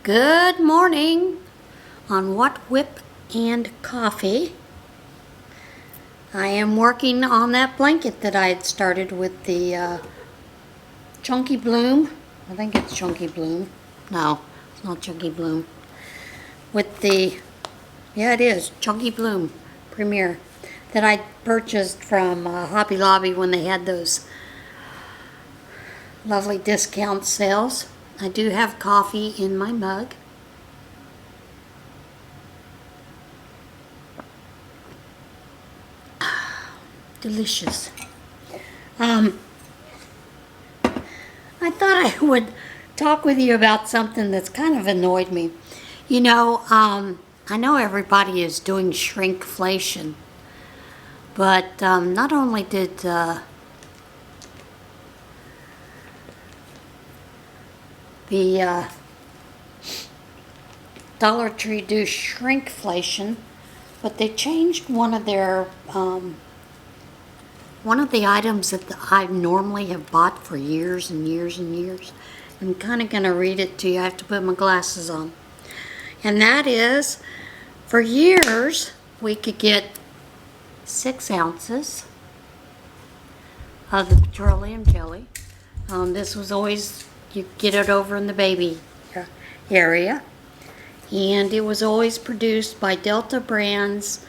Good morning on WOTWIP and coffee. I am working on that blanket that I had started with the Chunky Bloom. I think it's Chunky Bloom. No, it's not Chunky Bloom. With the, yeah it is, Chunky Bloom Premier that I purchased from Hobby Lobby when they had those lovely discount sales. I do have coffee in my mug. Delicious. I thought I would talk with you about something that's kind of annoyed me. You know, I know everybody is doing shrinkflation, but not only did the Dollar Tree do shrinkflation, but they changed one of their one of the items that I normally have bought for years and years and years. I'm kind of going to read it to you. I have to put my glasses on. And that is, for years, we could get 6 ounces of the petroleum jelly. This was always, you get it over in the baby area. And it was always produced by Delta Brands,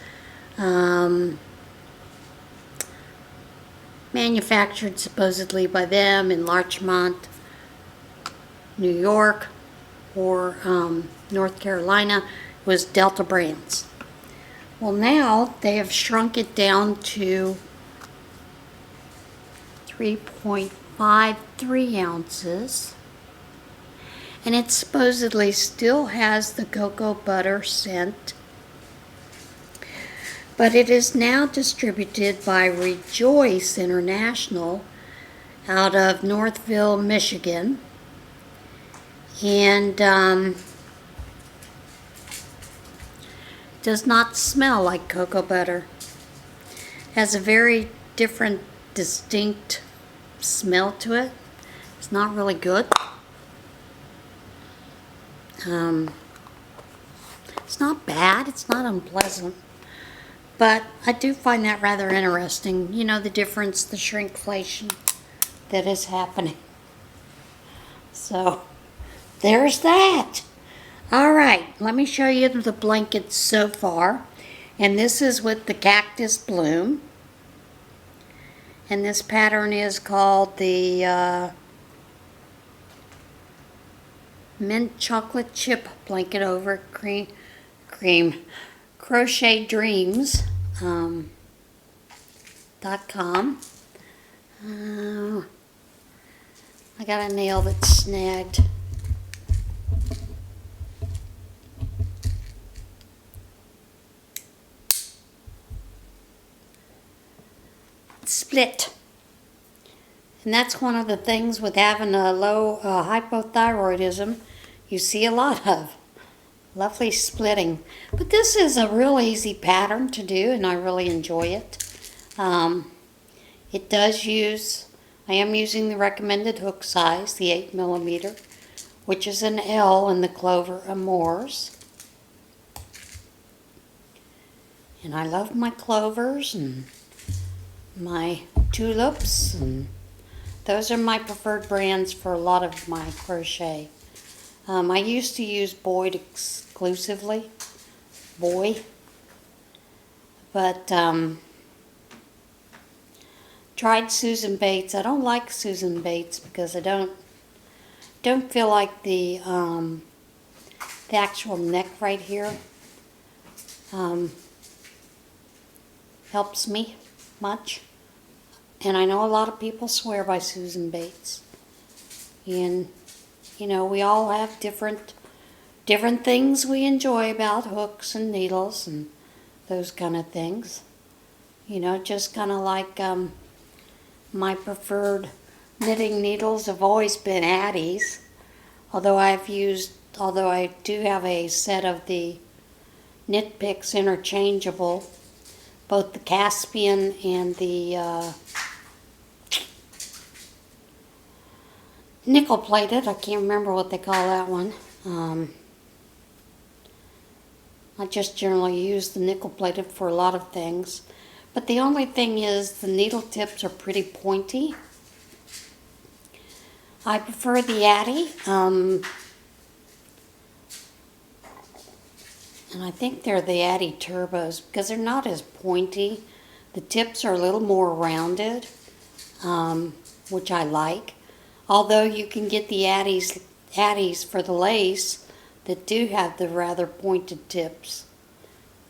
manufactured supposedly by them in Larchmont, New York, or North Carolina. It was Delta Brands. Well, now they have shrunk it down to 3.53 ounces. And it supposedly still has the cocoa butter scent. But it is now distributed by Rejoice International out of Northville, Michigan. And does not smell like cocoa butter. Has a very different, distinct smell to it. It's not really good. It's not bad. It's not unpleasant. But I do find that rather interesting. You know, the difference, the shrinkflation that is happening. So, there's that. All right, let me show you the blankets so far. And this is with the Cactus Bloom. And this pattern is called the Mint Chocolate Chip Blanket over cream Crochet Dreams. .com. I got a nail that's snagged. Split. And that's one of the things with having a low hypothyroidism you see a lot of. Lovely splitting. But this is a real easy pattern to do, and I really enjoy it. It does use, I am using the recommended hook size, the 8mm, which is an L in the Clover Amours. And I love my clovers and my tulips, and those are my preferred brands for a lot of my crochet. I used to use Boyd exclusively, but tried Susan Bates. I don't like Susan Bates because I don't feel like the actual neck right here helps me much. And I know a lot of people swear by Susan Bates, and you know, we all have different things we enjoy about hooks and needles and those kind of things. You know, just kind of like my preferred knitting needles have always been Addie's. Although I do have a set of the Knit Picks interchangeable, both the Caspian and the nickel plated. I can't remember what they call that one. I just generally use the nickel plated for a lot of things. But the only thing is the needle tips are pretty pointy. I prefer the Addy, and I think they're the Addy Turbos because they're not as pointy. The tips are a little more rounded, which I like. Although you can get the Addies for the lace that do have the rather pointed tips.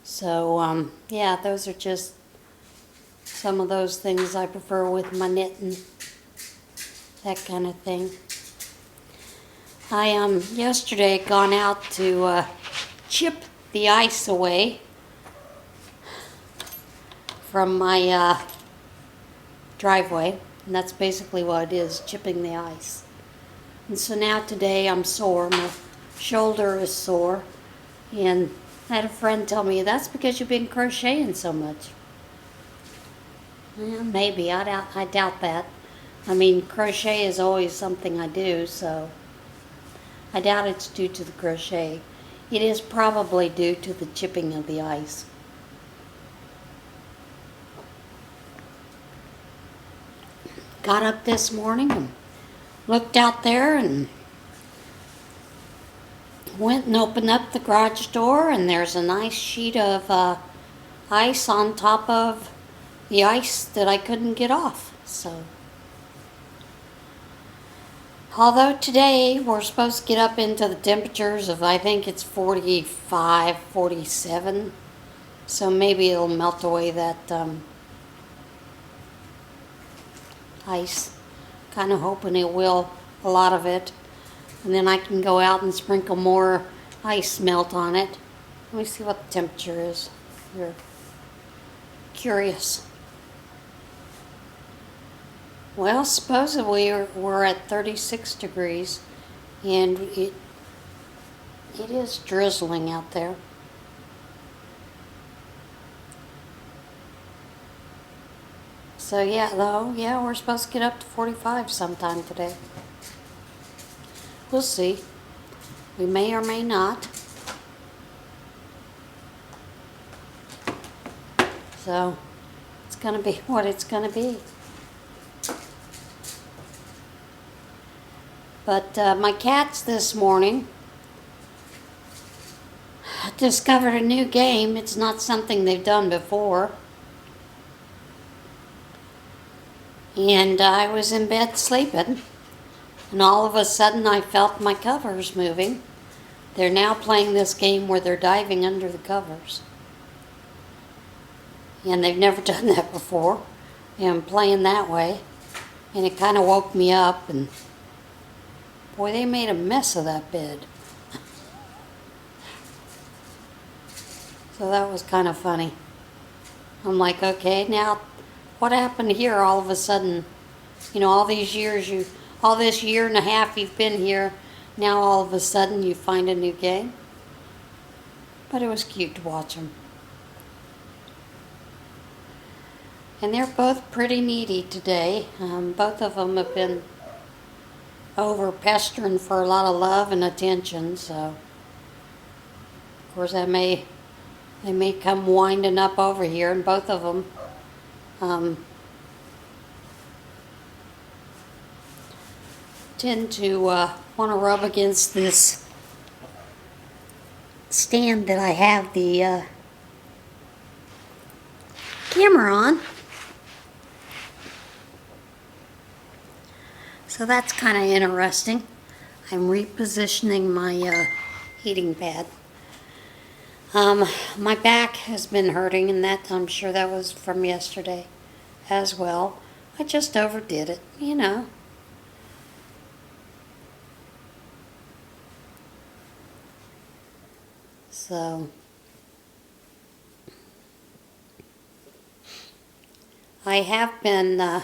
So, yeah, those are just some of those things I prefer with my knitting, that kind of thing. I yesterday gone out to chip the ice away from my driveway, and that's basically what it is, chipping the ice. And so now today I'm sore, my shoulder is sore, and I had a friend tell me, that's because you've been crocheting so much. Well, maybe, I doubt that. I mean, crochet is always something I do, so I doubt it's due to the crochet. It is probably due to the chipping of the ice. Got up this morning and looked out there and went and opened up the garage door, and there's a nice sheet of ice on top of the ice that I couldn't get off. So, although today we're supposed to get up into the temperatures of, I think it's 45, 47, so maybe it'll melt away that ice. Kind of hoping it will, a lot of it. And then I can go out and sprinkle more ice melt on it. Let me see what the temperature is. You're curious. Well, supposedly we're at 36 degrees, and it is drizzling out there. So yeah, we're supposed to get up to 45 sometime today. We'll see. We may or may not. So it's going to be what it's going to be. But my cats this morning discovered a new game. It's not something they've done before. And I was in bed sleeping, and all of a sudden I felt my covers moving. They're now playing this game where they're diving under the covers. And they've never done that before. And playing that way. And it kind of woke me up, and boy, they made a mess of that bed. So that was kind of funny. I'm like, okay, now what happened here all of a sudden? You know, all these years all this year and a half you've been here, now all of a sudden you find a new game. But it was cute to watch them. And they're both pretty needy today. Both of them have been over pestering for a lot of love and attention, so of course they may come winding up over here, and both of them tend to want to rub against this stand that I have the camera on. So that's kind of interesting. I'm repositioning my heating pad. My back has been hurting, and that I'm sure that was from yesterday as well. I just overdid it, you know. So I have been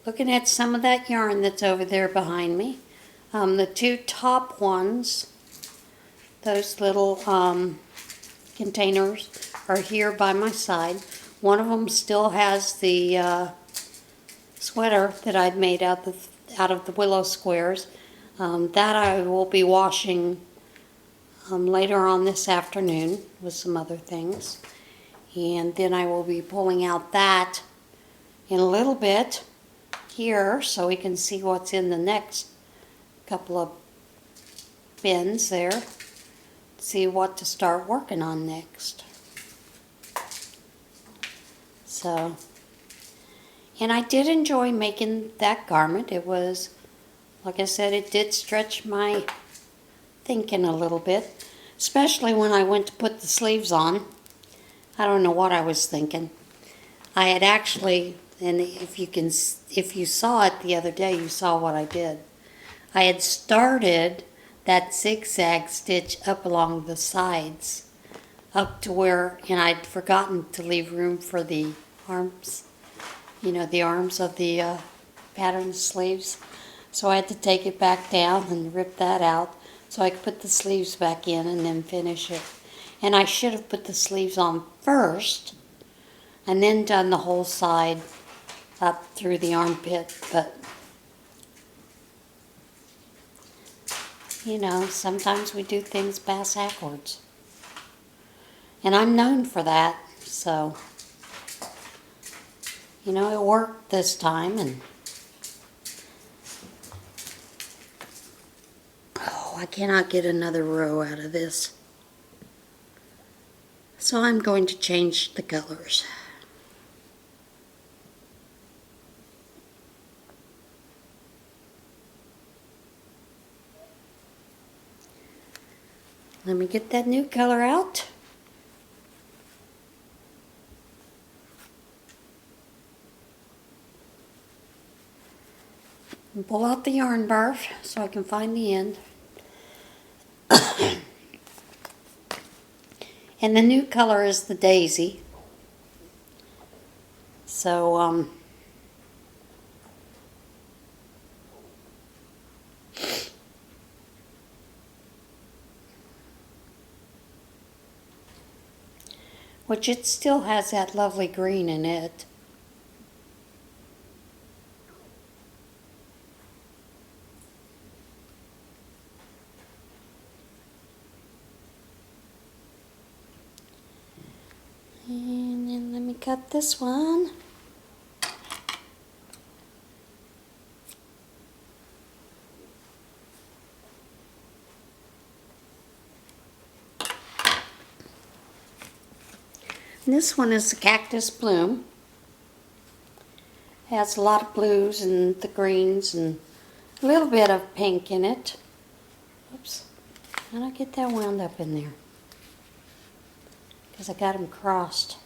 looking at some of that yarn that's over there behind me. The two top ones, those little containers, are here by my side. One of them still has the sweater that I'd made out of the willow squares. That I will be washing later on this afternoon with some other things. And then I will be pulling out that in a little bit here so we can see what's in the next couple of bins there. See what to start working on next. So, and I did enjoy making that garment. It was, like I said, it did stretch my thinking a little bit, especially when I went to put the sleeves on. I don't know what I was thinking. I had actually, and if you saw it the other day, you saw what I did. I had started that zigzag stitch up along the sides, up to where, and I'd forgotten to leave room for the arms, the arms of the pattern sleeves. So I had to take it back down and rip that out so I could put the sleeves back in and then finish it. And I should have put the sleeves on first and then done the whole side up through the armpit, but sometimes we do things backwards. And I'm known for that, so, it worked this time. And I cannot get another row out of this. So I'm going to change the colors. Let me get that new color out. And pull out the yarn barf so I can find the end. And the new color is the daisy. So, which it still has that lovely green in it. And then let me cut this one. And this one is the cactus bloom. It has a lot of blues and the greens and a little bit of pink in it. Oops. How do I get that wound up in there? Because I got them crossed.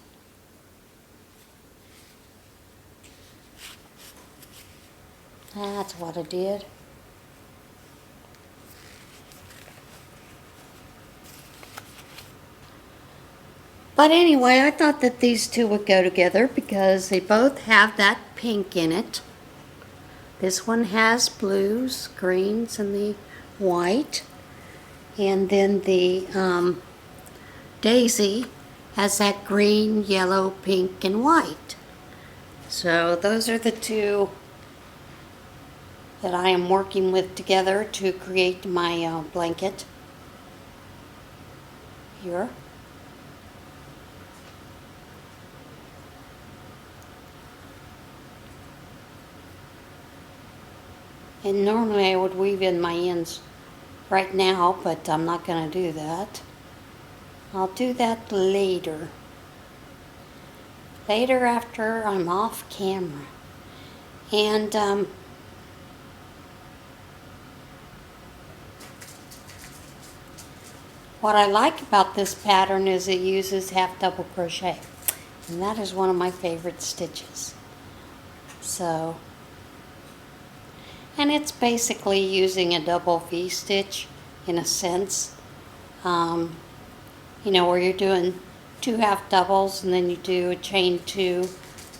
That's what I did. But anyway, I thought that these two would go together because they both have that pink in it. This one has blues, greens, and the white. And then the daisy has that green, yellow, pink, and white. So those are the two that I am working with together to create my blanket here. And normally I would weave in my ends right now, but I'm not going to do that. I'll do that later. Later after I'm off camera. And what I like about this pattern is it uses half double crochet. And that is one of my favorite stitches. So, and it's basically using a double V stitch in a sense. Where you're doing 2 half doubles and then you do a chain 2,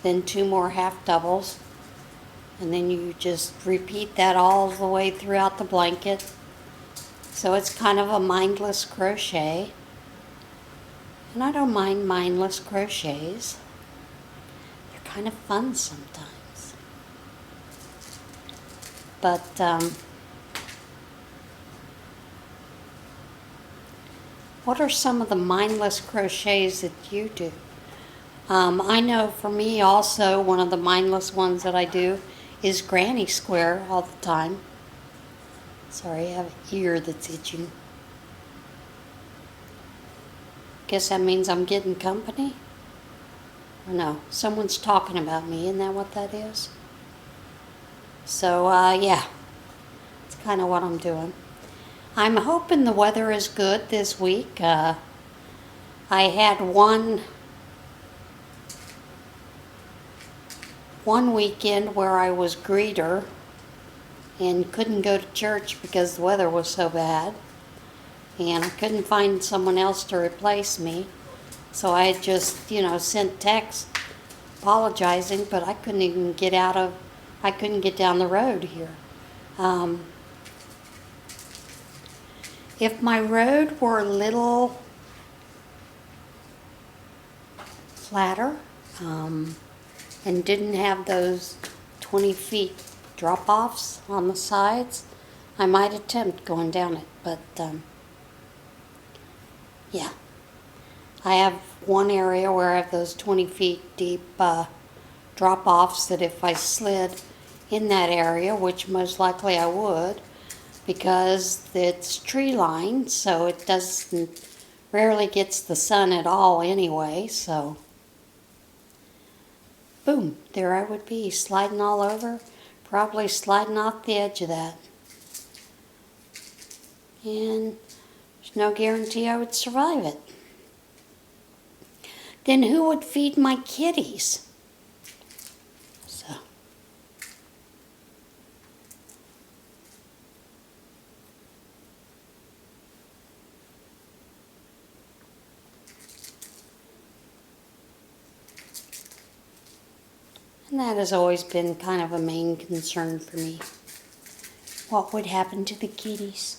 then 2 more half doubles. And then you just repeat that all the way throughout the blanket. So it's kind of a mindless crochet. And I don't mind mindless crochets. They're kind of fun sometimes. But what are some of the mindless crochets that you do? I know for me also, one of the mindless ones that I do is granny square all the time. Sorry, I have an ear that's itching. Guess that means I'm getting company? Or no, someone's talking about me, isn't that what that is? So, yeah, it's kind of what I'm doing. I'm hoping the weather is good this week. I had one weekend where I was greeter and couldn't go to church because the weather was so bad. And I couldn't find someone else to replace me. So I had just, sent texts apologizing, but I couldn't even I couldn't get down the road here. If my road were a little flatter, and didn't have those 20 feet drop-offs on the sides, I might attempt going down it, but yeah. I have one area where I have those 20 feet deep drop-offs that if I slid in that area, which most likely I would, because it's tree lined, so it rarely gets the sun at all anyway, so boom, there I would be, sliding all over, probably sliding off the edge of that. And there's no guarantee I would survive it. Then who would feed my kitties? So. And that has always been kind of a main concern for me. What would happen to the kitties?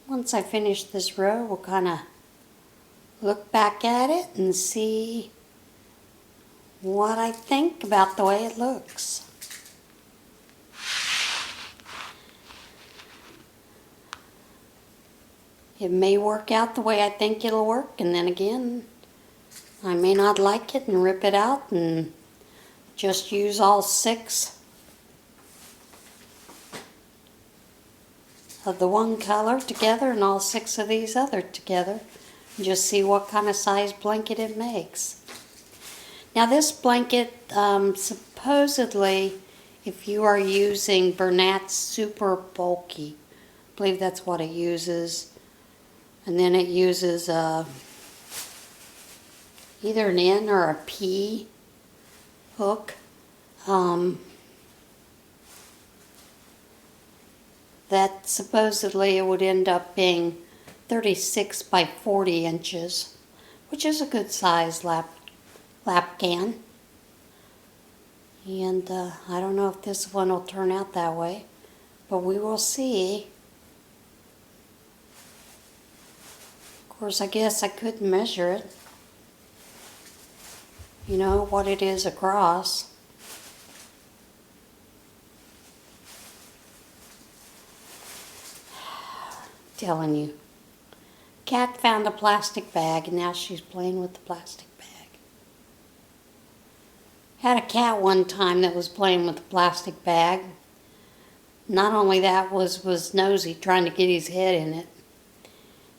Once I finish this row, we'll kind of look back at it and see what I think about the way it looks. It may work out the way I think it'll work, and then again, I may not like it and rip it out and just use all 6 of the one color together and all 6 of these other together, and just see what kind of size blanket it makes. Now this blanket, supposedly, if you are using Bernat's Super Bulky, I believe that's what it uses, and then it uses either an N or a P hook. That supposedly it would end up being 36 by 40 inches, which is a good size lap can. And I don't know if this one will turn out that way, but we will see. Of course, I guess I could measure it. You know what it is across. Telling you. Cat found a plastic bag and now she's playing with the plastic bag. Had a cat one time that was playing with the plastic bag. Not only that, was nosy, trying to get his head in it.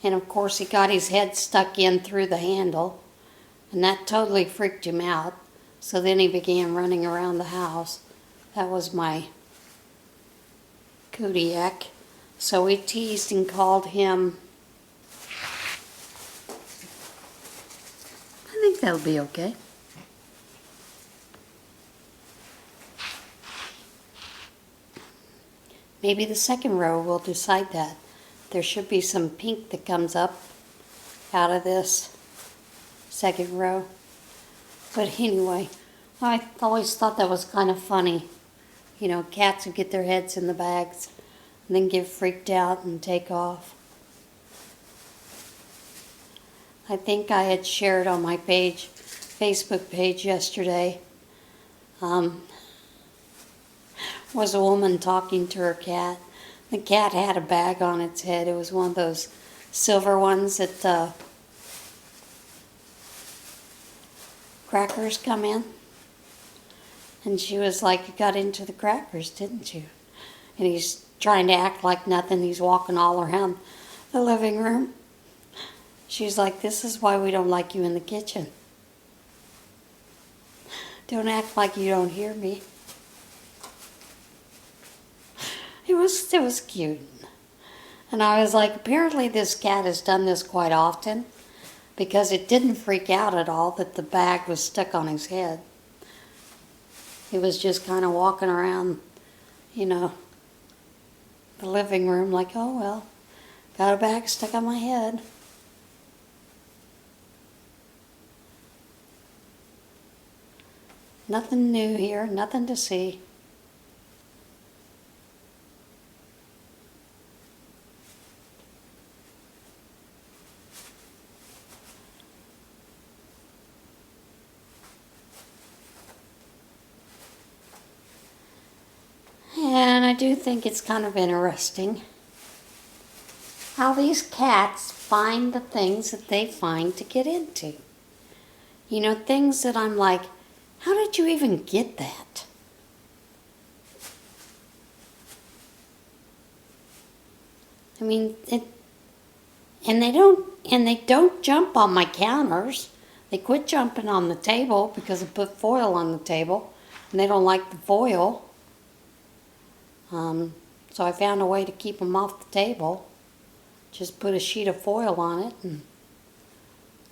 And of course he got his head stuck in through the handle, and that totally freaked him out. So then he began running around the house. That was my Kodiak. So we teased and called him. I think that'll be okay. Maybe the second row will decide that. There should be some pink that comes up out of this second row. But anyway, I always thought that was kind of funny. You know, cats would get their heads in the bags and then get freaked out and take off. I think I had shared on my page Facebook page yesterday was a woman talking to her cat. The cat had a bag on its head. It was one of those silver ones that crackers come in. And she was like, "You got into the crackers, didn't you?" And he's trying to act like nothing. He's walking all around the living room. She's like, "This is why we don't like you in the kitchen. Don't act like you don't hear me." It was cute. And I was like, apparently this cat has done this quite often, because it didn't freak out at all that the bag was stuck on his head. He was just kind of walking around, the living room like, "Oh well, got a bag stuck on my head." Nothing new here, nothing to see. And I do think it's kind of interesting how these cats find the things that they find to get into. Things that I'm like, how did you even get that? I mean, and they don't jump on my counters. They quit jumping on the table because I put foil on the table, and they don't like the foil. So I found a way to keep them off the table. Just put a sheet of foil on it and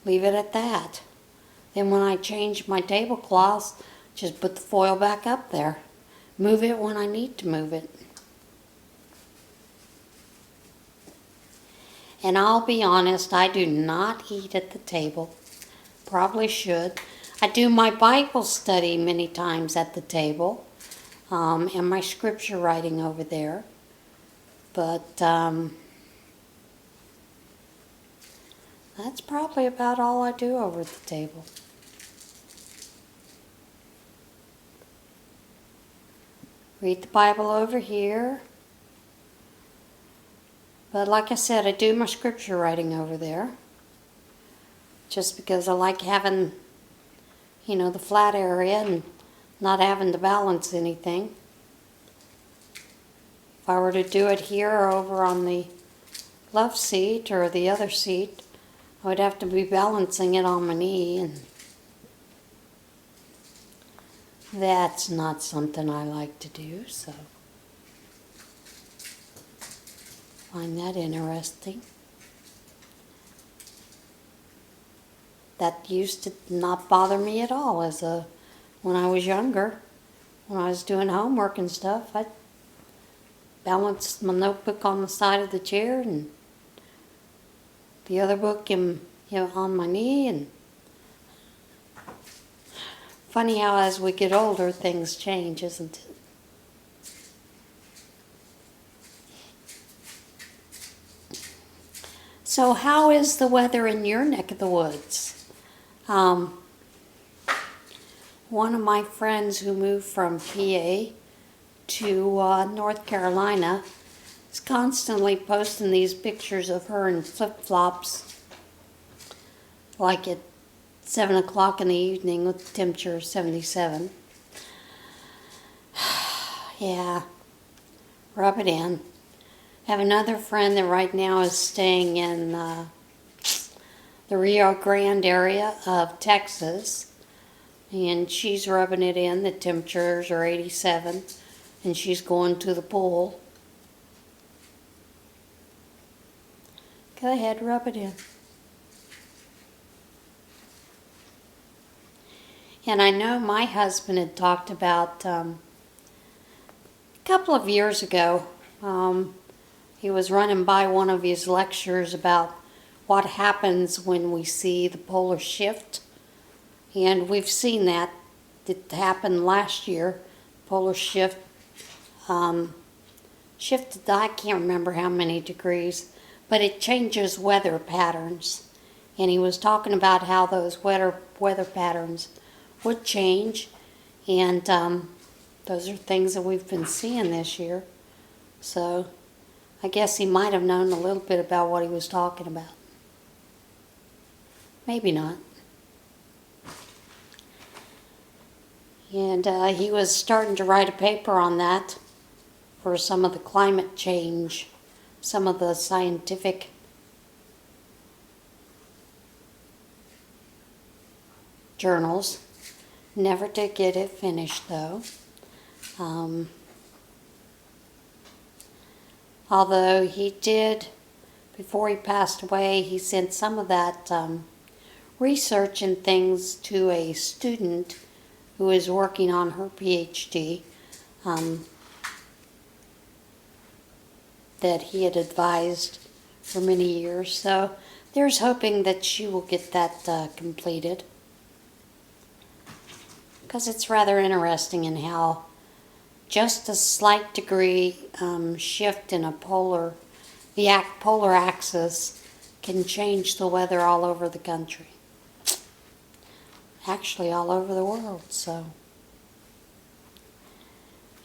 leave it at that. Then when I change my tablecloths, just put the foil back up there. Move it when I need to move it. And I'll be honest, I do not eat at the table. Probably should. I do my Bible study many times at the table. And my scripture writing over there. But that's probably about all I do over at the table. Read the Bible over here. But like I said, I do my scripture writing over there. Just because I like having, the flat area and not having to balance anything. If I were to do it here or over on the love seat or the other seat, I would have to be balancing it on my knee, and that's not something I like to do, so find that interesting. That used to not bother me at all when I was younger. When I was doing homework and stuff, I balanced my notebook on the side of the chair and the other book on my knee. And funny how as we get older things change, isn't it? So how is the weather in your neck of the woods? One of my friends who moved from PA to North Carolina is constantly posting these pictures of her in flip-flops, like at 7 o'clock in the evening with the temperature of 77. Yeah, rub it in. I have another friend that right now is staying in the Rio Grande area of Texas, and she's rubbing it in. The temperatures are 87, and she's going to the pool. Go ahead, rub it in. And I know my husband had talked about a couple of years ago, he was running by one of his lectures about what happens when we see the polar shift. And we've seen that. It happened last year. Polar shift shifted, I can't remember how many degrees, but it changes weather patterns. and he was talking about how those weather patterns would change, and those are things that we've been seeing this year. So I guess he might have known a little bit about what he was talking about. Maybe not. And he was starting to write a paper on that for some of the climate change, some of the scientific journals. Never did get it finished though. Although he did, before he passed away, he sent some of that research and things to a student who is working on her PhD that he had advised for many years. So there's hoping that she will get that completed, because it's rather interesting in how just a slight degree shift in polar axis can change the weather all over the country. Actually, all over the world, so.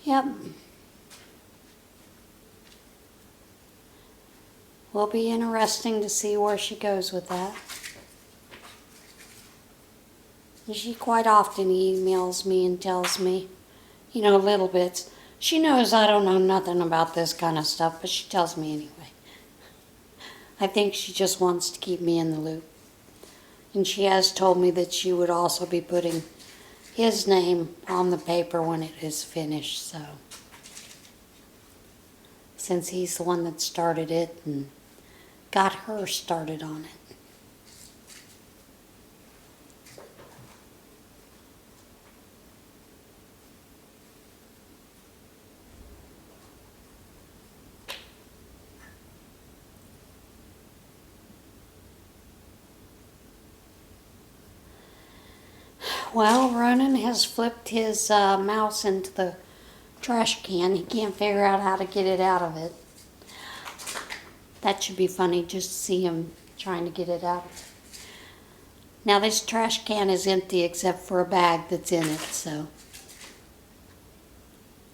Yep. Will be interesting to see where she goes with that. She quite often emails me and tells me, little bits. She knows I don't know nothing about this kind of stuff, but she tells me anyway. I think she just wants to keep me in the loop. And she has told me that she would also be putting his name on the paper when it is finished, so. Since he's the one that started it and got her started on it. Well, Ronan has flipped his mouse into the trash can. He can't figure out how to get it out of it. That should be funny, just to see him trying to get it out. Now this trash can is empty except for a bag that's in it, so.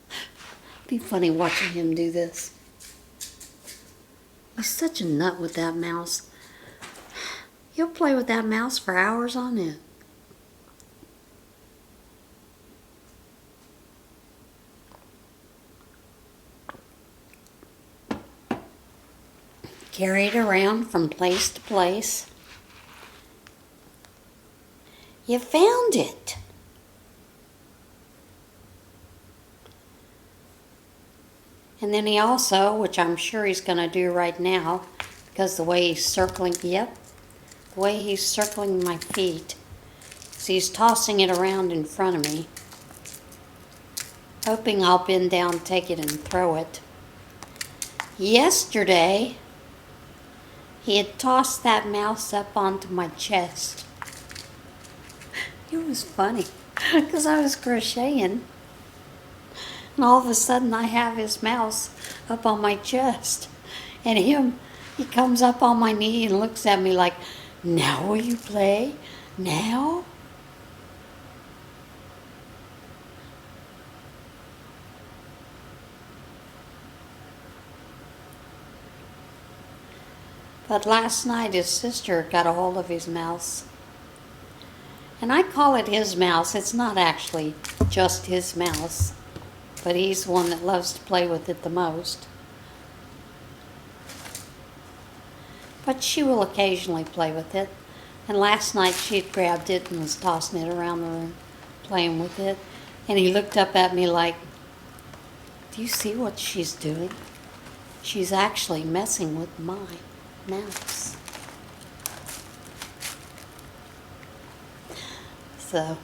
It'd be funny watching him do this. He's such a nut with that mouse. He'll play with that mouse for hours on end. Carry it around from place to place. You found it. And then he also, which I'm sure he's going to do right now, because the way he's circling, the way he's circling my feet, so he's tossing it around in front of me, hoping I'll bend down, take it, and throw it. Yesterday, he had tossed that mouse up onto my chest. It was funny, because I was crocheting, and all of a sudden I have his mouse up on my chest, and he comes up on my knee and looks at me like, "Now will you play? Now?" But last night his sister got a hold of his mouse. And I call it his mouse. It's not actually just his mouse, but he's the one that loves to play with it the most. But she will occasionally play with it. And last night she had grabbed it and was tossing it around the room, playing with it. And he looked up at me like, "Do you see what she's doing? She's actually messing with my mouse." So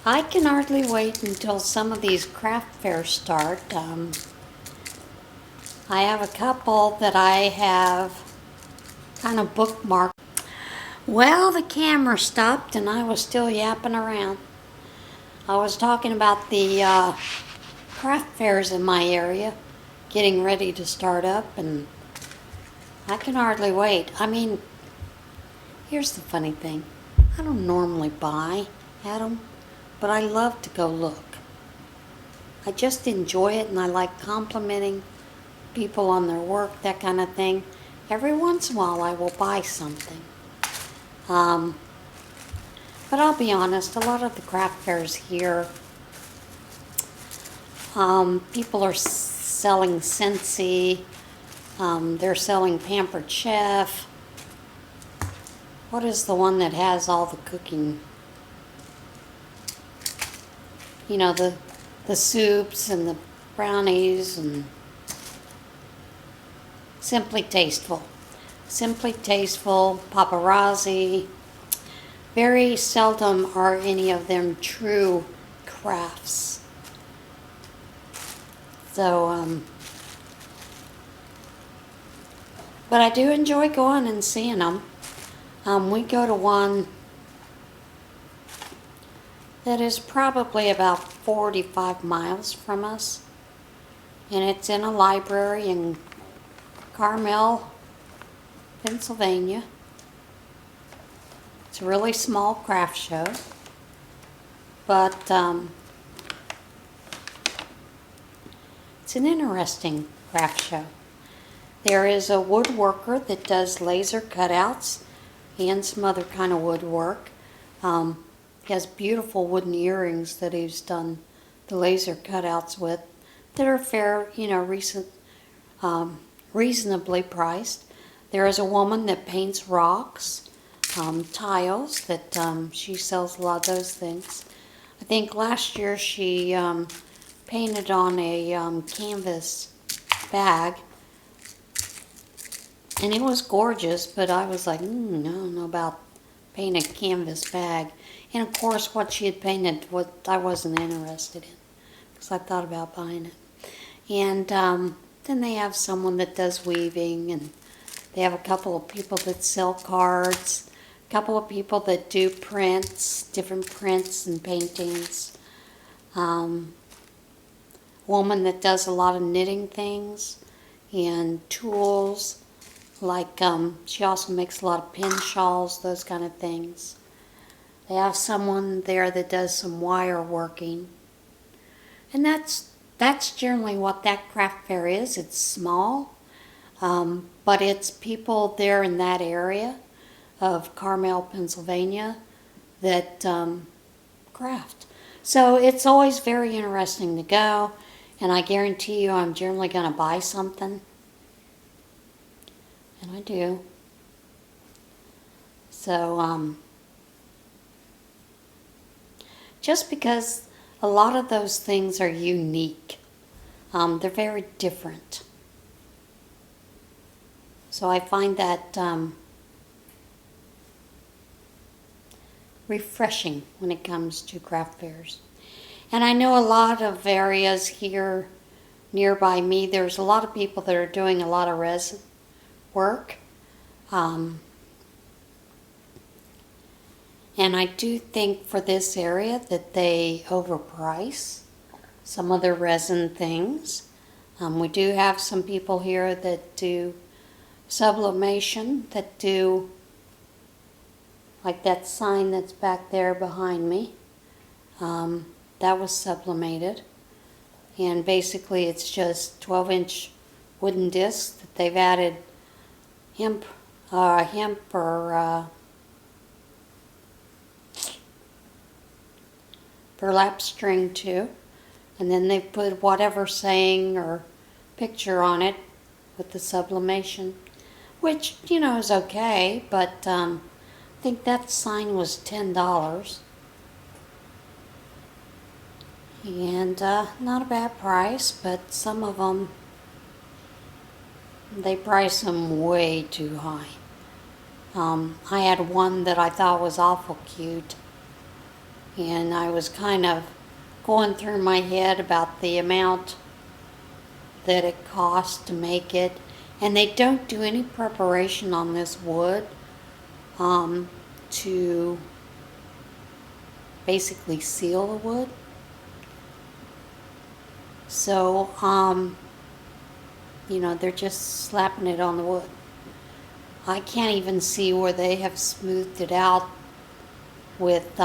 I can hardly wait until some of these craft fairs start. I have a couple that I have kind of bookmarked. Well, the camera stopped and I was still yapping around. I was talking about the craft fairs in my area getting ready to start up, and I can hardly wait. I mean, here's the funny thing. I don't normally buy at them, but I love to go look. I just enjoy it, and I like complimenting people on their work, that kind of thing. Every once in a while I will buy something. But I'll be honest, a lot of the craft fairs here, people are selling Scentsy, they're selling Pampered Chef. What is the one that has all the cooking? You know, the soups and the brownies, and Simply Tasteful. Simply Tasteful, Paparazzi. Very seldom are any of them true crafts. So, but I do enjoy going and seeing them. We go to one that is probably about 45 miles from us, and it's in a library in Carmel, Pennsylvania. It's a really small craft show, but it's an interesting craft show. There is a woodworker that does laser cutouts and some other kind of woodwork. He has beautiful wooden earrings that he's done the laser cutouts with that are reasonably priced. There is a woman that paints rocks, tiles, that she sells a lot of those things. I think last year she painted on a canvas bag, and it was gorgeous, but I was like, I don't know about painting a canvas bag. And of course, what she had painted, what I wasn't interested in, because I thought about buying it. And then they have someone that does weaving, and they have a couple of people that sell cards, a couple of people that do prints, different prints and paintings. Woman that does a lot of knitting things and tools. Like, she also makes a lot of pin shawls, those kind of things. They have someone there that does some wire working. And that's generally what that craft fair is. It's small, but it's people there in that area of Carmel, Pennsylvania, that craft. So it's always very interesting to go, and I guarantee you I'm generally going to buy something. And I do. So, just because a lot of those things are unique, they're very different. So I find that refreshing when it comes to craft fairs. And I know a lot of areas here nearby me, there's a lot of people that are doing a lot of resin work. And I do think for this area that they overprice some of their resin things. We do have some people here that do sublimation, that do, like that sign that's back there behind me. That was sublimated. And basically it's just 12-inch wooden discs that they've added hemp or burlap string to, and then they put whatever saying or picture on it with the sublimation, which, is okay, but I think that sign was $10. And not a bad price, but some of them, they price them way too high. I had one that I thought was awful cute, and I was kind of going through my head about the amount that it costs to make it. And they don't do any preparation on this wood. to basically seal the wood. So, you know, they're just slapping it on the wood. I can't even see where they have smoothed it out with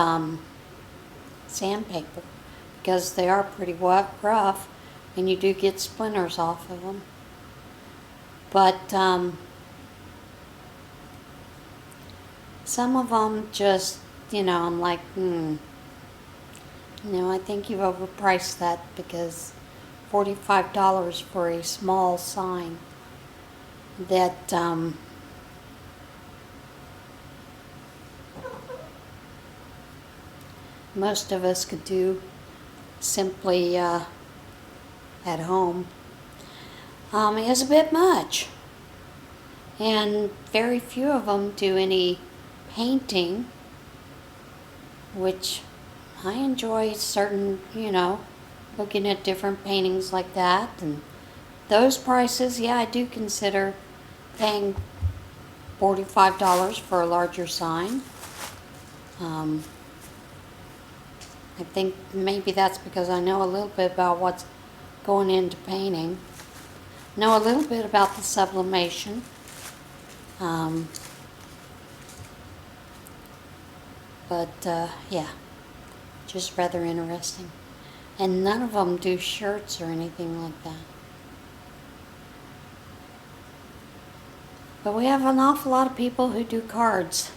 sandpaper, because they are pretty rough and you do get splinters off of them. But some of them just, you know, I'm like, you know, I think you've overpriced that, because $45 for a small sign that most of us could do simply at home is a bit much. And very few of them do any painting, which I enjoy certain, you know, looking at different paintings like that. And those prices, yeah, I do consider paying $45 for a larger sign. I think maybe that's because I know a little bit about what's going into painting. Know a little bit about the sublimation. Yeah, just rather interesting. And none of them do shirts or anything like that. But we have an awful lot of people who do cards.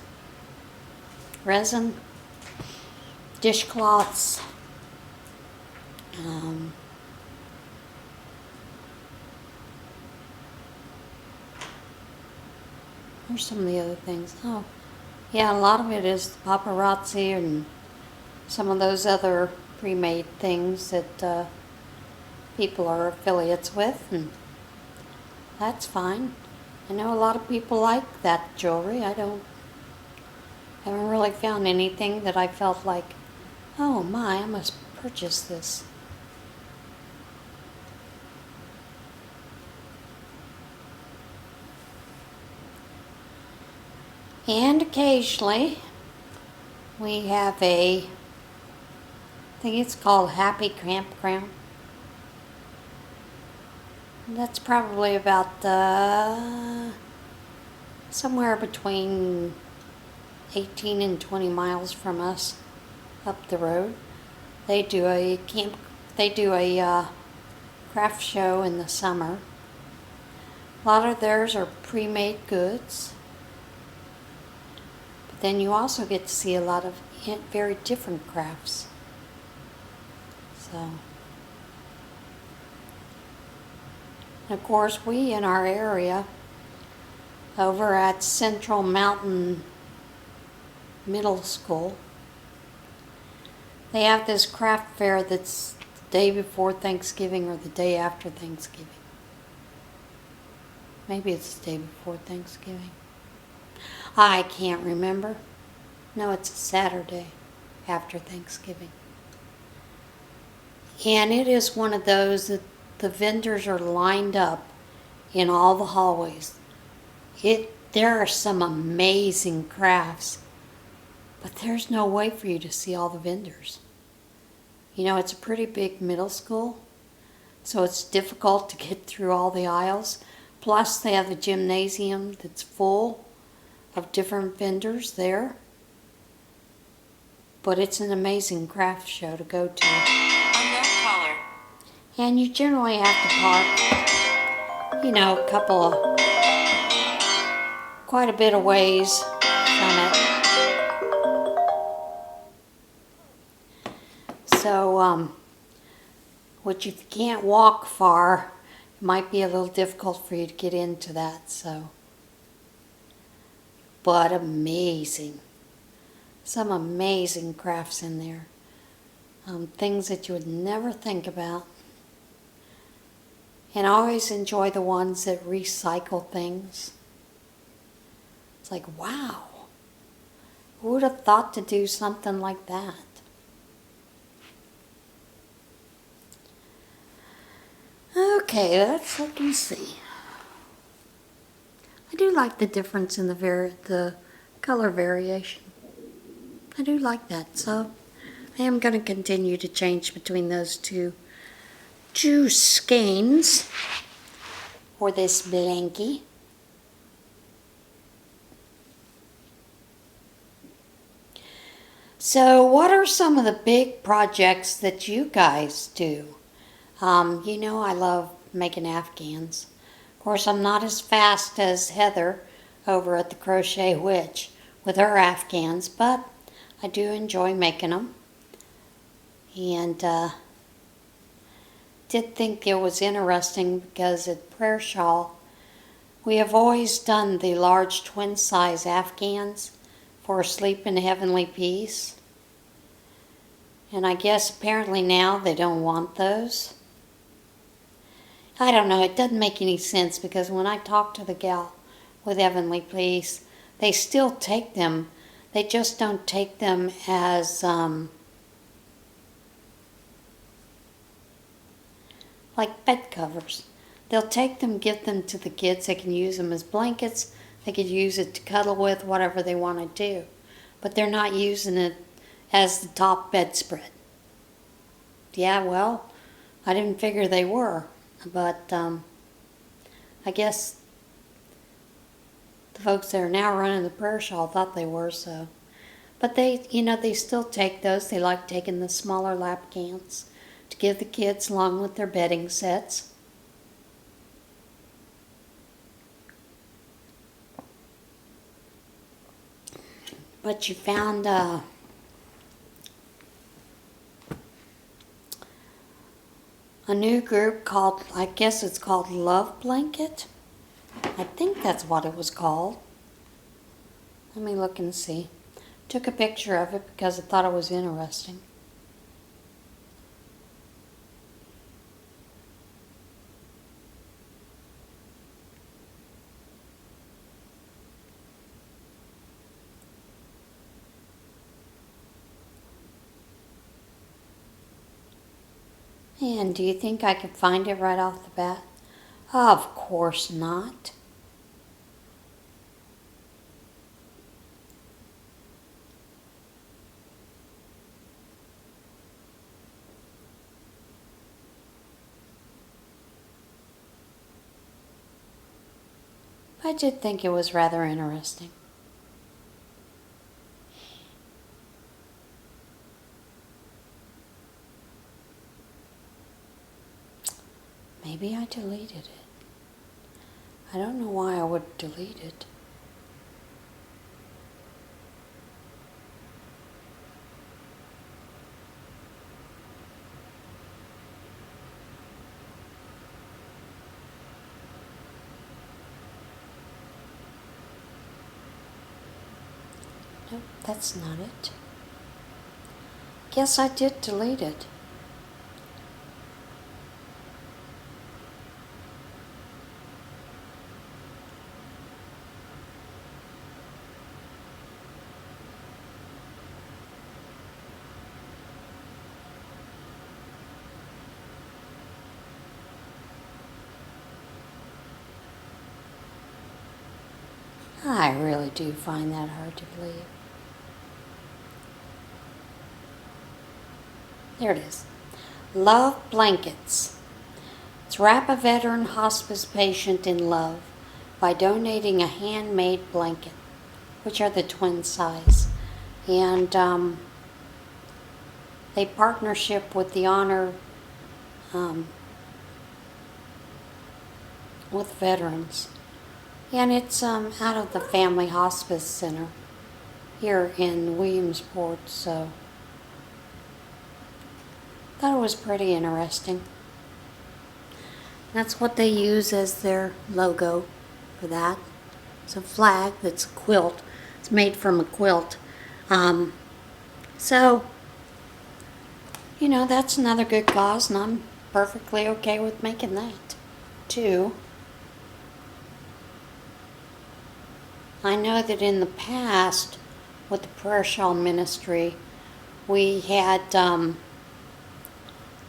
Resin, dishcloths, where's some of the other things? Oh, yeah, a lot of it is paparazzi and some of those other pre-made things that people are affiliates with, and that's fine. I know a lot of people like that jewelry. I haven't really found anything that I felt like, oh my, I must purchase this. And occasionally we have I think it's called Happy Campground. That's probably about somewhere between 18 and 20 miles from us up the road. They do a craft show in the summer. A lot of theirs are pre-made goods. But then you also get to see a lot of very different crafts. So, of course, we in our area over at Central Mountain Middle School, they have this craft fair that's the day before Thanksgiving or the day after Thanksgiving. Maybe it's the day before Thanksgiving. I can't remember. No, it's a Saturday after Thanksgiving. And it is one of those that the vendors are lined up in all the hallways. There are some amazing crafts, but there's no way for you to see all the vendors. You know, it's a pretty big middle school, so it's difficult to get through all the aisles. Plus, they have a gymnasium that's full of different vendors there. But it's an amazing craft show to go to. Unknown caller. And you generally have to park, you know, quite a bit of ways from it. So, which if you can't walk far, it might be a little difficult for you to get into that, so. But amazing. Some amazing crafts in there. Things that you would never think about. And I always enjoy the ones that recycle things. It's like, wow. Who would have thought to do something like that? Okay, let's look and see. I do like the difference in the color variation. I do like that, so I am going to continue to change between those two skeins for this blankie. So what are some of the big projects that you guys do? You know I love making afghans. Of course, I'm not as fast as Heather over at the Crochet Witch with her afghans, but I do enjoy making them. And did think it was interesting because at Prayer Shawl, we have always done the large twin size afghans for Sleep in Heavenly Peace. And I guess apparently now they don't want those. I don't know, it doesn't make any sense because when I talk to the gal with Heavenly Peace, they still take them. They just don't take them as like bed covers. They'll take them, give them to the kids. They can use them as blankets. They could use it to cuddle with, whatever they want to do. But they're not using it as the top bedspread. Yeah, well, I didn't figure they were. But I guess the folks that are now running the Prayer Shawl thought they were, so. But they, you know, they still take those. They like taking the smaller lapgans to give the kids along with their bedding sets. But you found a new group called, I guess it's called Love Blanket. I think that's what it was called. Let me look and see. Took a picture of it because I thought it was interesting. And do you think I could find it right off the bat? Of course not. I did think it was rather interesting. Maybe I deleted it. I don't know why I would delete it. Nope, that's not it. Guess I did delete it. I really do find that hard to believe. There it is. Love Blankets. Let's wrap a veteran hospice patient in love by donating a handmade blanket, which are the twin size. And a partnership with the Honor with veterans. And it's out of the Family Hospice Center here in Williamsport, so thought it was pretty interesting. That's what they use as their logo for that. It's a flag that's a quilt. It's made from a quilt. So, you know, that's another good cause, and I'm perfectly okay with making that, too. I know that in the past, with the Prayer Shawl Ministry, we had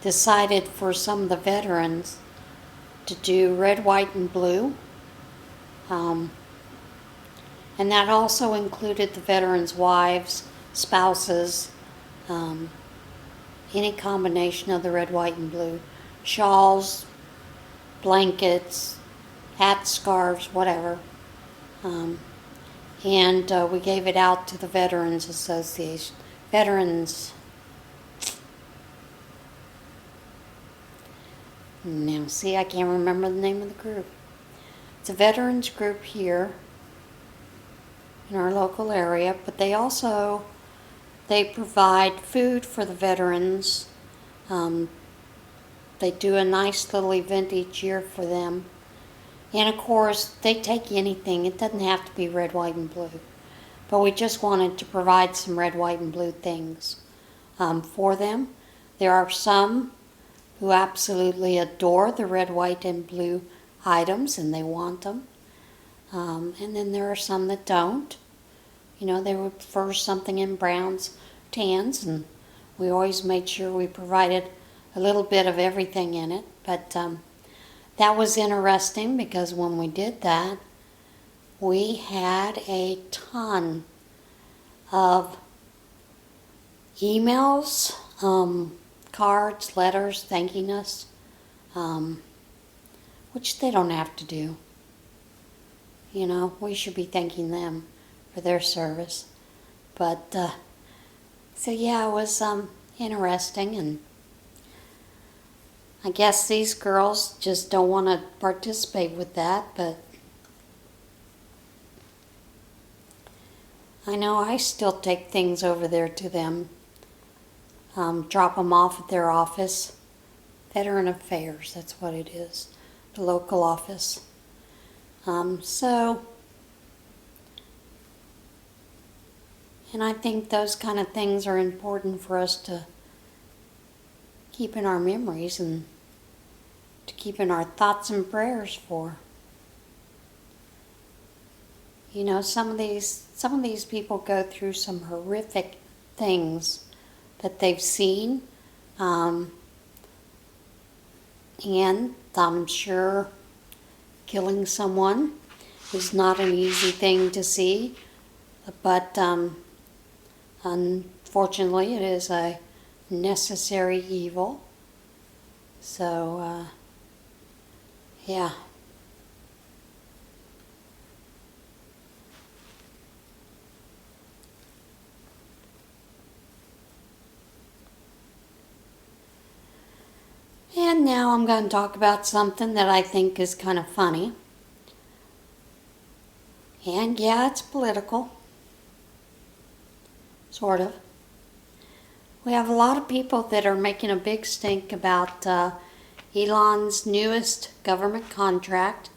decided for some of the veterans to do red, white, and blue. And that also included the veterans' wives, spouses, any combination of the red, white, and blue. Shawls, blankets, hats, scarves, whatever. And we gave it out to the Veterans Association. Veterans. Now, see, I can't remember the name of the group. It's a veterans group here in our local area, but they provide food for the veterans. They do a nice little event each year for them. And of course, they take anything. It doesn't have to be red, white, and blue. But we just wanted to provide some red, white, and blue things for them. There are some who absolutely adore the red, white, and blue items, and they want them. And then there are some that don't. You know, they would prefer something in browns, tans, and we always made sure we provided a little bit of everything in it. But that was interesting because when we did that, we had a ton of emails, cards, letters thanking us, which they don't have to do. You know, we should be thanking them for their service. But, so yeah, it was interesting, and I guess these girls just don't want to participate with that, but I know I still take things over there to them, drop them off at their office. Veteran Affairs, that's what it is, the local office. And I think those kind of things are important for us to keep in our memories and to keep in our thoughts and prayers for. You know, some of these people go through some horrific things that they've seen, and I'm sure killing someone is not an easy thing to see, but unfortunately it is a necessary evil. So, yeah. And now I'm going to talk about something that I think is kind of funny. And yeah, it's political. Sort of. We have a lot of people that are making a big stink about Elon's newest government contract,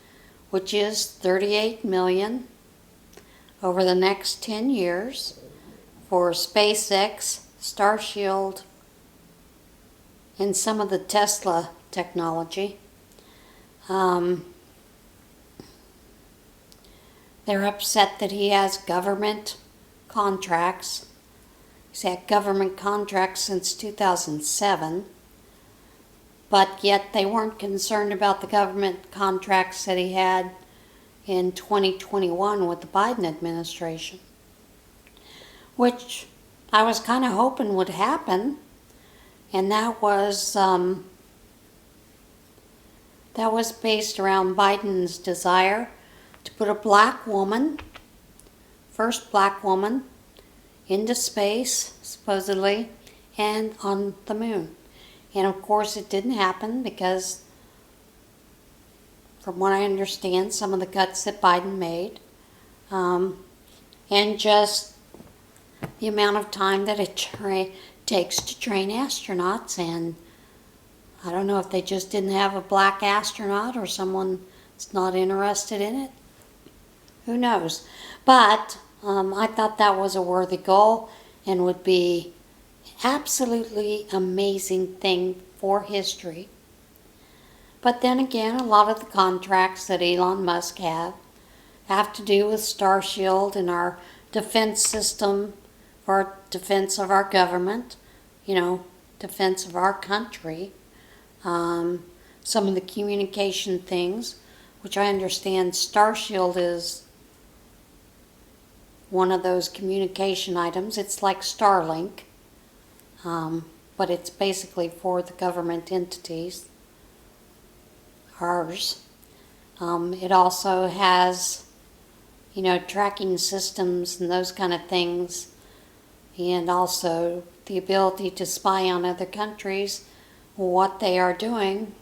which is $38 million over the next 10 years for SpaceX, Starshield, and some of the Tesla technology. They're upset that he has government contracts. He's had government contracts since 2007, but yet they weren't concerned about the government contracts that he had in 2021 with the Biden administration, which I was kind of hoping would happen, and that was based around Biden's desire to put a black woman, first black woman, into space, supposedly, and on the moon. And of course it didn't happen because, from what I understand, some of the cuts that Biden made, and just the amount of time that it takes to train astronauts, and I don't know if they just didn't have a black astronaut or someone that's not interested in it. Who knows? But I thought that was a worthy goal and would be absolutely amazing thing for history. But then again, a lot of the contracts that Elon Musk have to do with Starshield and our defense system for defense of our government, you know, defense of our country. Some of the communication things, which I understand Starshield is one of those communication items. It's like Starlink, but it's basically for the government entities, ours. It also has, tracking systems and those kind of things, and also the ability to spy on other countries, what they are doing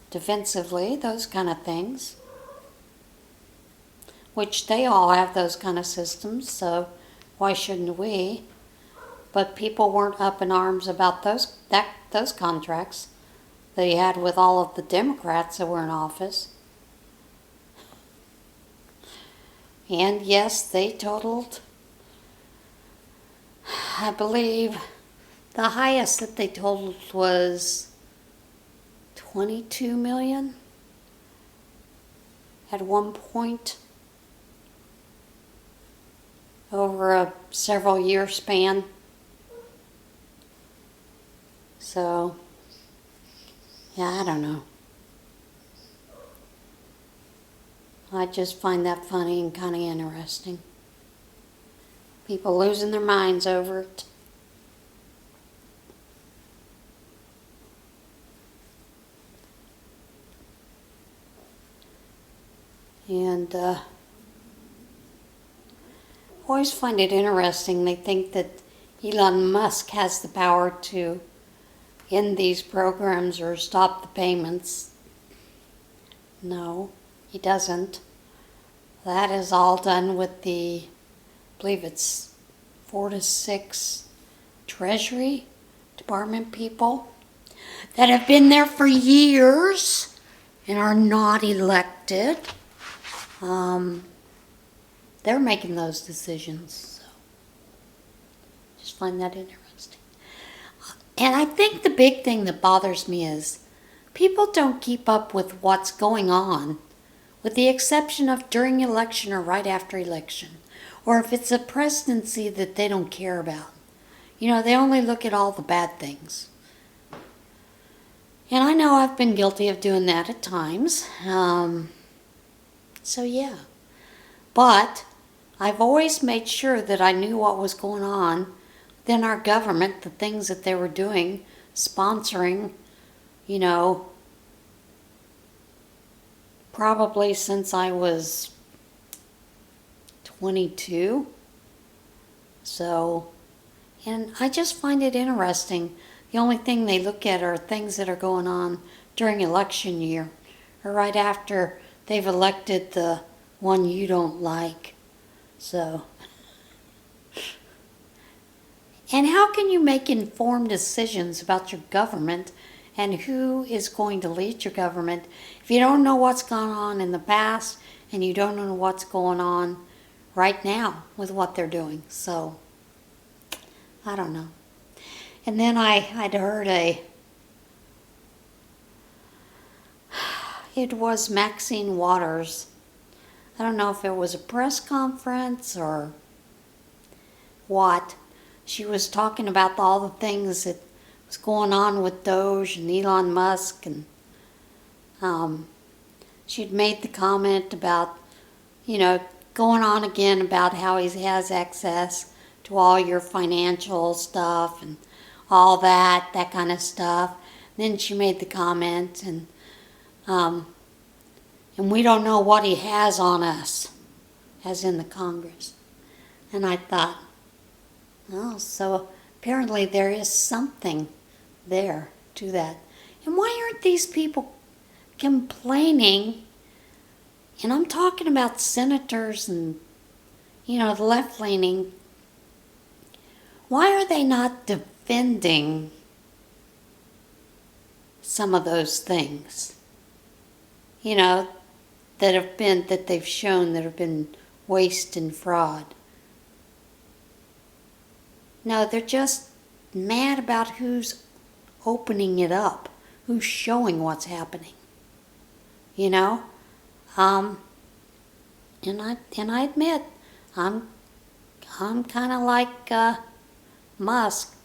defensively, those kind of things, which they all have those kind of systems, so why shouldn't we? But people weren't up in arms about those contracts that he had with all of the Democrats that were in office. And yes, they totaled, I believe, the highest that they totaled was 22 million at one point over a several year span. So, yeah, I don't know. I just find that funny and kind of interesting. People losing their minds over it. And I always find it interesting. They think that Elon Musk has the power to end these programs or stop the payments. No, he doesn't. That is all done with the, I believe it's 4 to 6 Treasury Department people that have been there for years and are not elected. They're making those decisions. So just find that interesting. And I think the big thing that bothers me is people don't keep up with what's going on, with the exception of during election or right after election, or if it's a presidency that they don't care about. They only look at all the bad things. And I know I've been guilty of doing that at times. So yeah. But I've always made sure that I knew what was going on within our government, the things that they were doing, sponsoring, probably since I was 22. So, and I just find it interesting. The only thing they look at are things that are going on during election year or right after they've elected the one you don't like. So, and how can you make informed decisions about your government and who is going to lead your government if you don't know what's gone on in the past and you don't know what's going on right now with what they're doing? So, I don't know. And then I'd heard it was Maxine Waters. I don't know if it was a press conference or what. She was talking about all the things that was going on with Doge and Elon Musk, and she'd made the comment about, going on again about how he has access to all your financial stuff and all that kind of stuff. Then she made the comment, and we don't know what he has on us, as in the Congress. And I thought, oh, so apparently there is something there to that. And why aren't these people complaining? And I'm talking about senators and, the left-leaning. Why are they not defending some of those things? That they've shown that have been waste and fraud. No, they're just mad about who's opening it up, who's showing what's happening. And I admit, I'm kind of like Musk.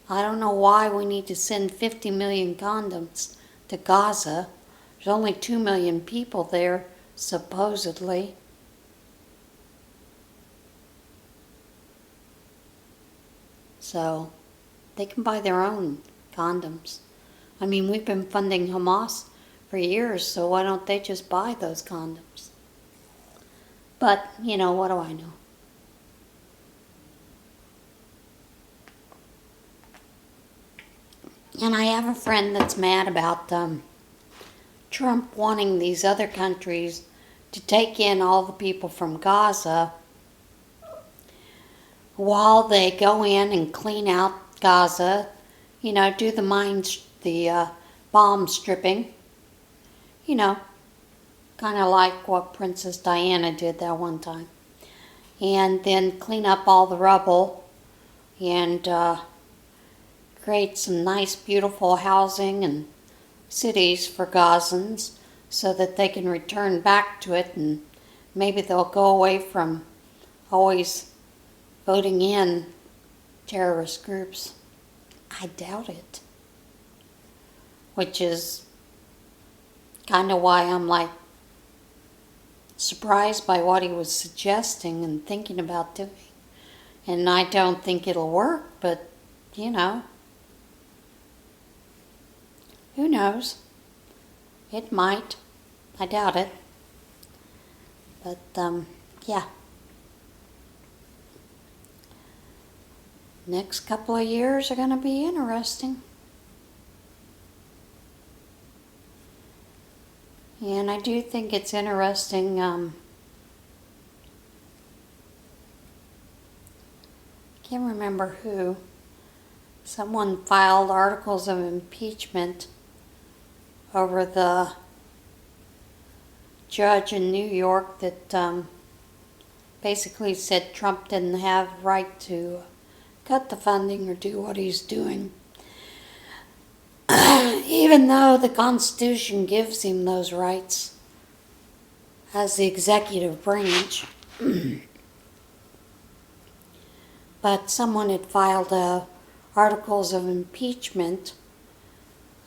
I don't know why we need to send 50 million condoms to Gaza. There's only 2 million people there, supposedly. So they can buy their own condoms. I mean, we've been funding Hamas for years, so why don't they just buy those condoms? But, you know, what do I know? And I have a friend that's mad about Trump wanting these other countries to take in all the people from Gaza while they go in and clean out Gaza, you know, do the bomb stripping, you know, kind of like what Princess Diana did that one time. And then clean up all the rubble and create some nice, beautiful housing and cities for Gazans so that they can return back to it, and maybe they'll go away from always voting in terrorist groups. I doubt it. Which is kind of why I'm like surprised by what he was suggesting and thinking about doing. And I don't think it'll work, but you know, who knows? It might. I doubt it. But, yeah. Next couple of years are going to be interesting. And I do think it's interesting, can't remember who. Someone filed articles of impeachment over the judge in New York that basically said Trump didn't have right to cut the funding or do what he's doing. Even though the Constitution gives him those rights as the executive branch. But someone had filed articles of impeachment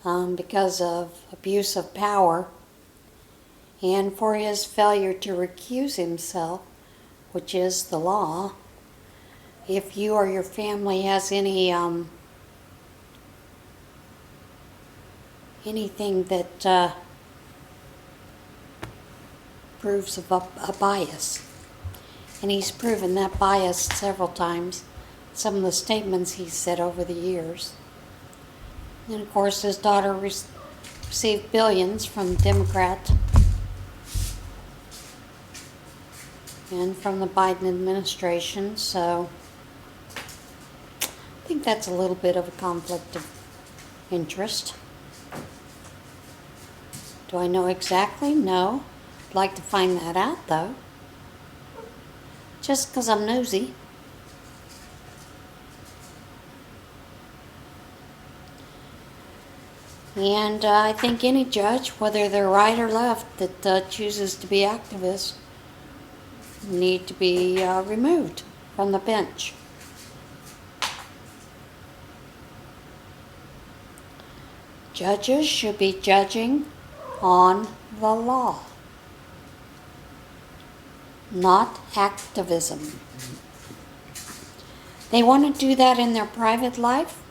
because of abuse of power and for his failure to recuse himself, which is the law. If you or your family has any anything that proves of a bias, and he's proven that bias several times, some of the statements he's said over the years. And of course his daughter received billions from Democrat and from the Biden administration, so I think that's a little bit of a conflict of interest. Do I know exactly? No. I'd like to find that out, though. Just because I'm nosy. And I think any judge, whether they're right or left, that chooses to be activists need to be removed from the bench. Judges should be judging on the law, not activism. They want to do that in their private life,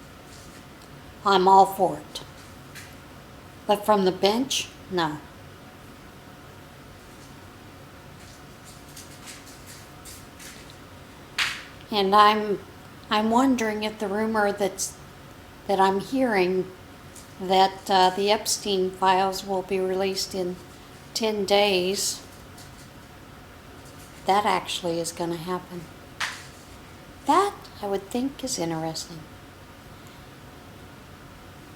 I'm all for it. But from the bench, no. And I'm wondering if the rumor that I'm hearing that the Epstein files will be released in 10 days, that actually is going to happen. That, I would think, is interesting.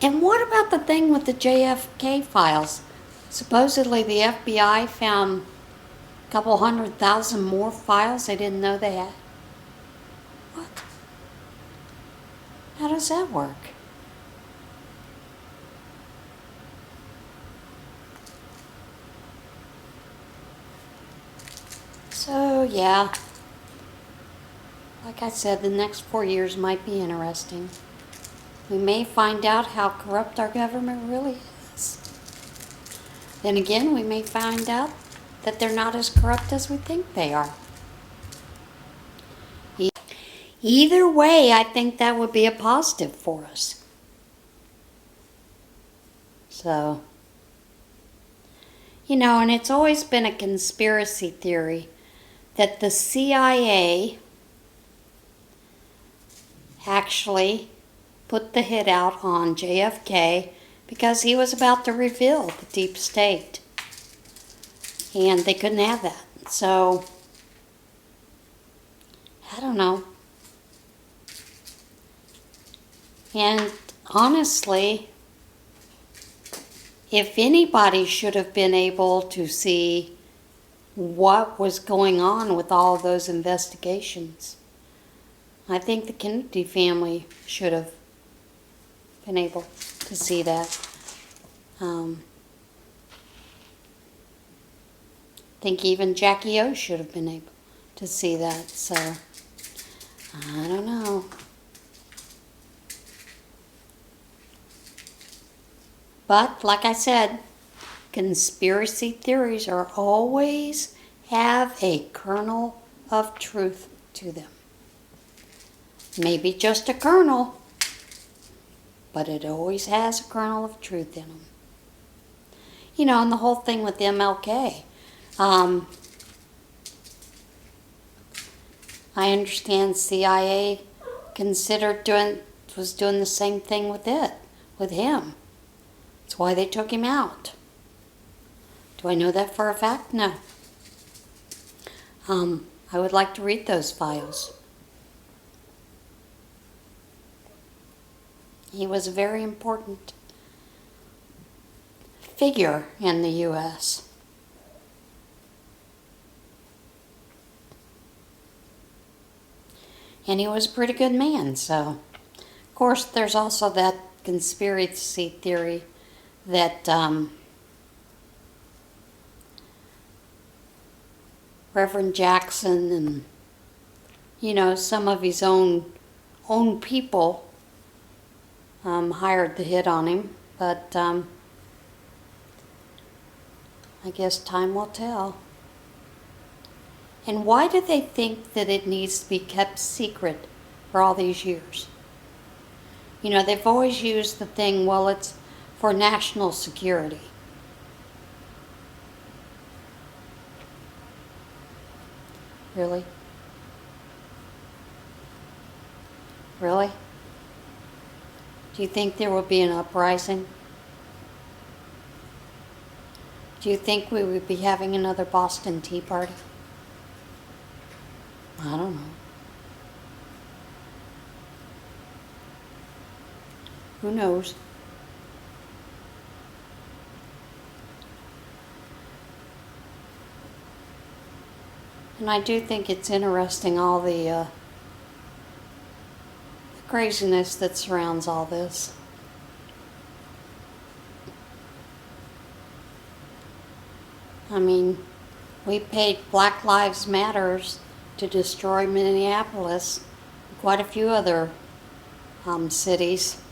And what about the thing with the JFK files? Supposedly the FBI found a couple 100,000 more files they didn't know they had. What? How does that work? So, yeah, like I said, the next 4 years might be interesting. We may find out how corrupt our government really is. Then again, we may find out that they're not as corrupt as we think they are. Either way, I think that would be a positive for us. So, and it's always been a conspiracy theory that the CIA actually put the hit out on JFK because he was about to reveal the deep state. And they couldn't have that. So, I don't know. And honestly, if anybody should have been able to see what was going on with all of those investigations, I think the Kennedy family should have been able to see that. I think even Jackie O should have been able to see that. So, I don't know. But, like I said, conspiracy theories are always have a kernel of truth to them. Maybe just a kernel, but it always has a kernel of truth in them. And the whole thing with MLK. I understand CIA was doing the same thing with him. That's why they took him out. Do I know that for a fact? No. I would like to read those files. He was a very important figure in the U.S. And he was a pretty good man, so. Of course, there's also that conspiracy theory that Reverend Jackson and, some of his own people hired the hit on him. But I guess time will tell. And why do they think that it needs to be kept secret for all these years? They've always used the thing, well, it's for national security. Really? Really? Do you think there will be an uprising? Do you think we would be having another Boston Tea Party? I don't know. Who knows? And I do think it's interesting, all the craziness that surrounds all this. I mean, we paid Black Lives Matters to destroy Minneapolis, quite a few other cities.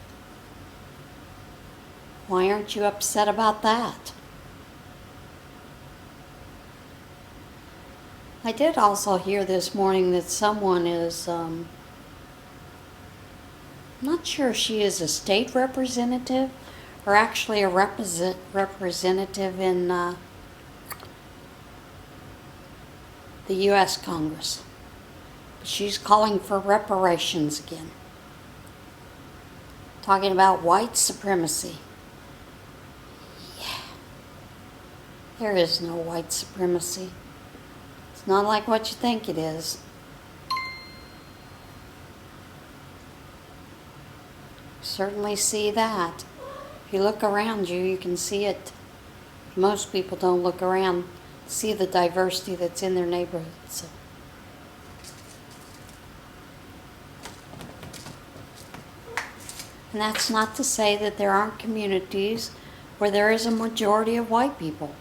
Why aren't you upset about that? I did also hear this morning that someone is, not sure if she is a state representative or actually a representative in the U.S. Congress. She's calling for reparations again. Talking about white supremacy. Yeah. There is no white supremacy. It's not like what you think it is. Certainly see that. If you look around you, you can see it. Most people don't look around, see the diversity that's in their neighborhood. So. And that's not to say that there aren't communities where there is a majority of white people.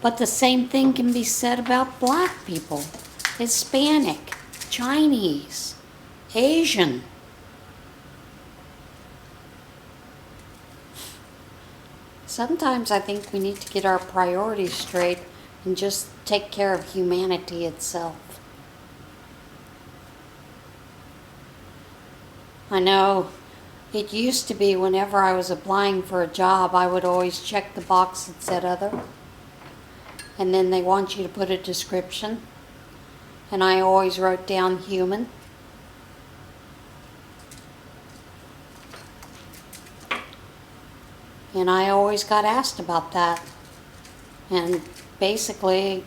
But the same thing can be said about black people, Hispanic, Chinese, Asian. Sometimes I think we need to get our priorities straight and just take care of humanity itself. I know it used to be whenever I was applying for a job, I would always check the box that said other. And then they want you to put a description. And I always wrote down human. And I always got asked about that. And basically,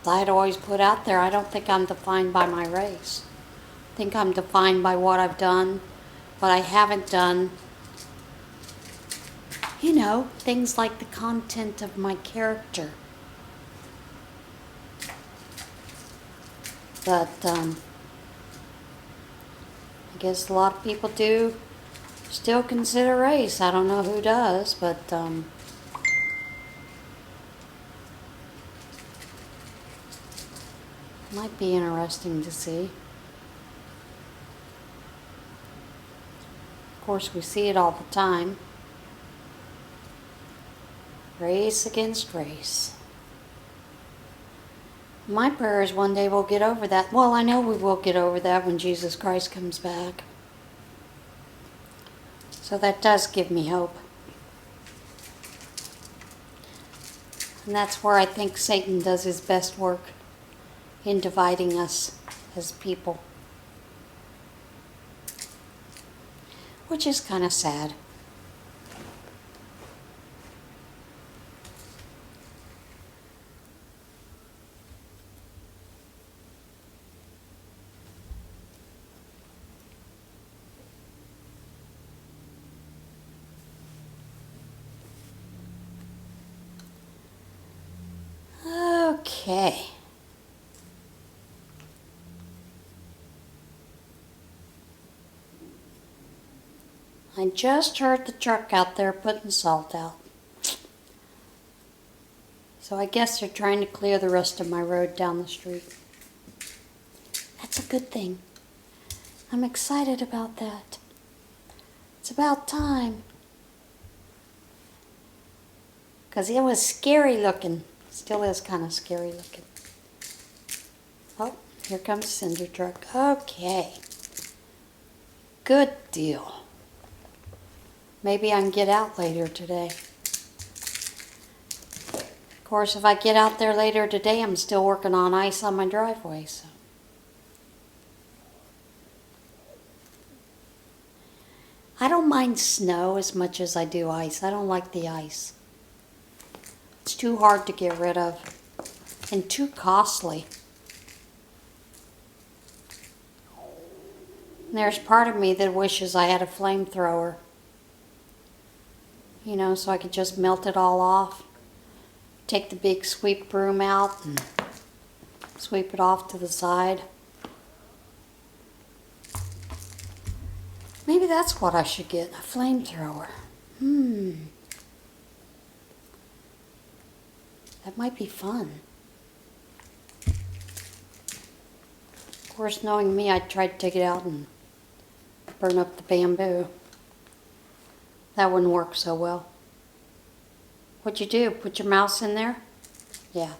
I'd always put out there, I don't think I'm defined by my race. I think I'm defined by what I've done, what I haven't done. You know, things like the content of my character. But I guess a lot of people do still consider race. I don't know who does, but might be interesting to see. Of course, we see it all the time. Race against race. My prayer is one day we'll get over that. Well, I know we will get over that when Jesus Christ comes back. So that does give me hope. And that's where I think Satan does his best work, in dividing us as people. Which is kind of sad. Okay. I just heard the truck out there putting salt out. So I guess they're trying to clear the rest of my road down the street. That's a good thing. I'm excited about that. It's about time. Because it was scary looking. Still is kind of scary looking. Oh, here comes the cinder truck. Okay. Good deal. Maybe I can get out later today. Of course, if I get out there later today, I'm still working on ice on my driveway, so. I don't mind snow as much as I do ice. I don't like the ice. It's too hard to get rid of and too costly. And there's part of me that wishes I had a flamethrower. You know, so I could just melt it all off. Take the big sweep broom out and sweep it off to the side. Maybe that's what I should get, a flamethrower. That might be fun. Of course, knowing me, I'd try to take it out and burn up the bamboo. That wouldn't work so well. What'd you do? Put your mouse in there? Yeah.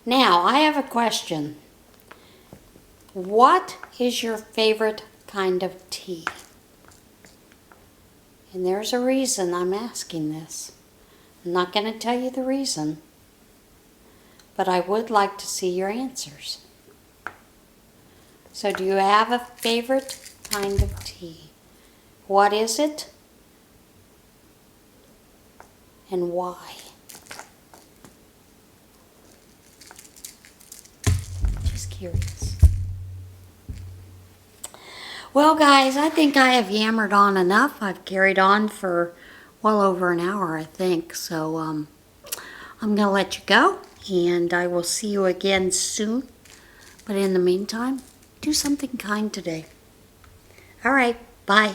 Now, I have a question. What is your favorite kind of tea? And there's a reason I'm asking this. I'm not going to tell you the reason, but I would like to see your answers. So do you have a favorite kind of tea? What is it? And why? Just curious. Well, guys, I think I have yammered on enough. I've carried on for well over an hour, I think. So I'm going to let you go, and I will see you again soon. But in the meantime, do something kind today. All right, bye.